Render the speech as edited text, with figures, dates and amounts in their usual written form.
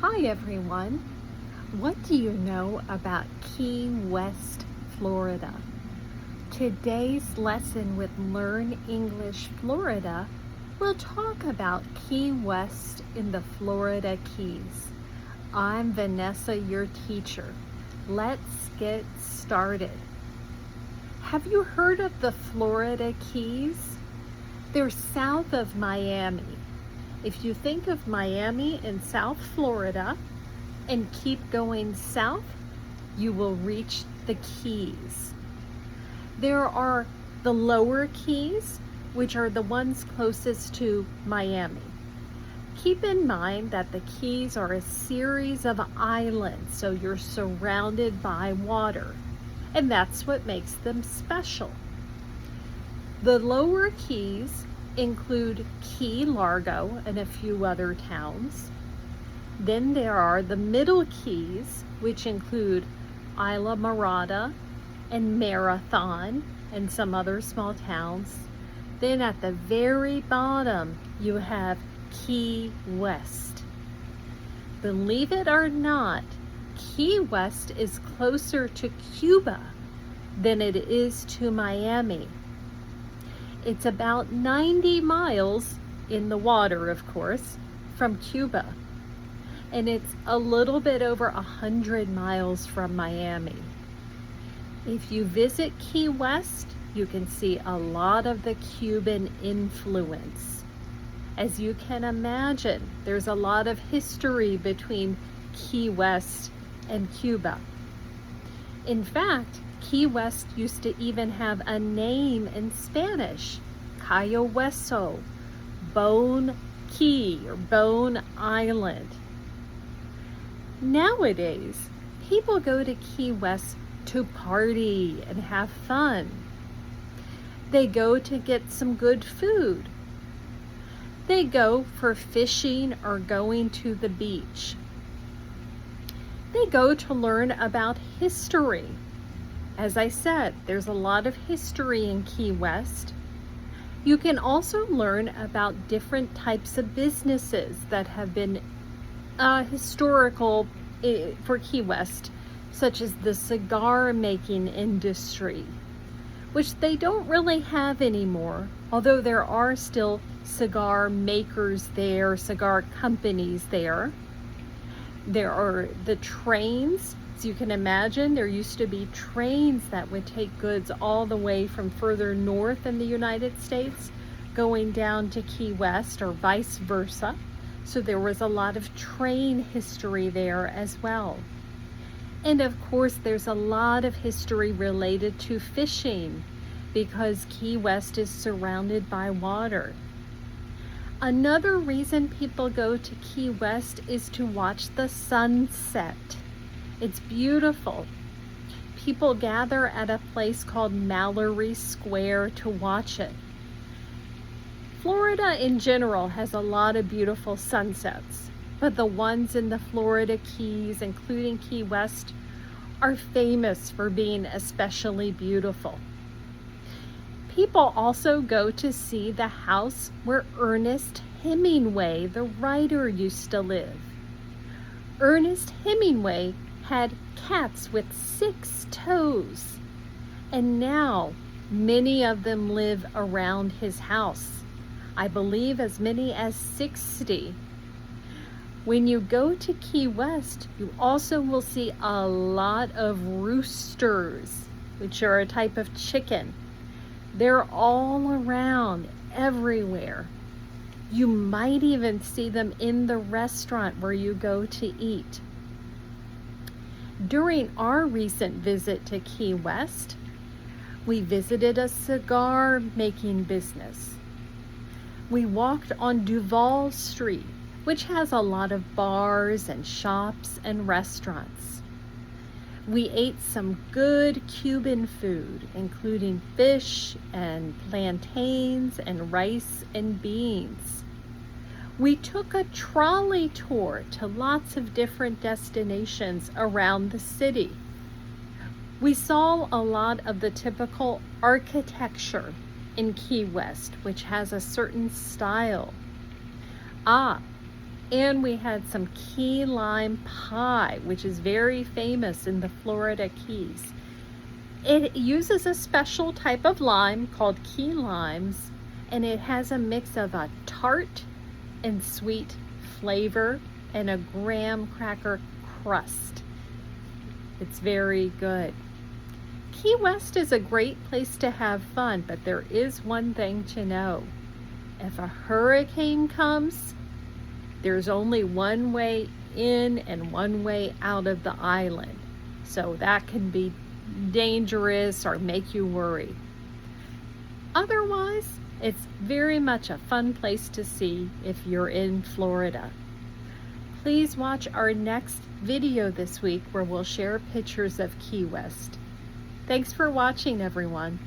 Hi everyone. What do you know about Key West, Florida? Today's lesson with Learn English Florida will talk about Key West in the Florida Keys. I'm Vanessa, your teacher. Let's get started. Have you heard of the Florida Keys? They're south of Miami. If you think of Miami in South Florida and keep going south, you will reach the Keys. There are the lower Keys, which are the ones closest to Miami. Keep in mind that the Keys are a series of islands, so you're surrounded by water, and that's what makes them special. The lower Keys include Key Largo and a few other towns. Then there are the middle Keys, which include Isla Mirada and Marathon and some other small towns. Then at the very bottom, you have Key West. Believe it or not, Key West is closer to Cuba than it is to Miami. It's about 90 miles in the water, of course, from Cuba. And it's a little bit over 100 miles from Miami. If you visit Key West, you can see a lot of the Cuban influence. As you can imagine, there's a lot of history between Key West and Cuba. In fact, Key West used to even have a name in Spanish, Cayo Hueso, Bone Key or Bone Island. Nowadays, people go to Key West to party and have fun. They go to get some good food. They go for fishing or going to the beach. They go to learn about history. As I said, there's a lot of history in Key West. You can also learn about different types of businesses that have been historical for Key West, such as the cigar making industry, which they don't really have anymore, although there are still cigar makers there, cigar companies there. There are the trains. As you can imagine, there used to be trains that would take goods all the way from further north in the United States going down to Key West or vice versa. So there was a lot of train history there as well. And of course, there's a lot of history related to fishing because Key West is surrounded by water. Another reason people go to Key West is to watch the sunset. It's beautiful. People gather at a place called Mallory Square to watch it. Florida in general has a lot of beautiful sunsets, but the ones in the Florida Keys, including Key West, are famous for being especially beautiful. People also go to see the house where Ernest Hemingway, the writer, used to live. Ernest Hemingway had cats with 6 toes, and now many of them live around his house. I believe as many as 60. When you go to Key West, you also will see a lot of roosters, which are a type of chicken. They're all around, everywhere. You might even see them in the restaurant where you go to eat. During our recent visit to Key West, we visited a cigar making business. We walked on Duval Street, which has a lot of bars and shops and restaurants. We ate some good Cuban food, including fish and plantains and rice and beans. We took a trolley tour to lots of different destinations around the city. We saw a lot of the typical architecture in Key West, which has a certain style. And we had some key lime pie, which is very famous in the Florida Keys. It uses a special type of lime called key limes, and it has a mix of a tart and sweet flavor and a graham cracker crust. It's very good. Key West is a great place to have fun, but there is one thing to know. If a hurricane comes, there's only one way in and one way out of the island. So that can be dangerous or make you worry. Otherwise, it's very much a fun place to see if you're in Florida. Please watch our next video this week where we'll share pictures of Key West. Thanks for watching, everyone.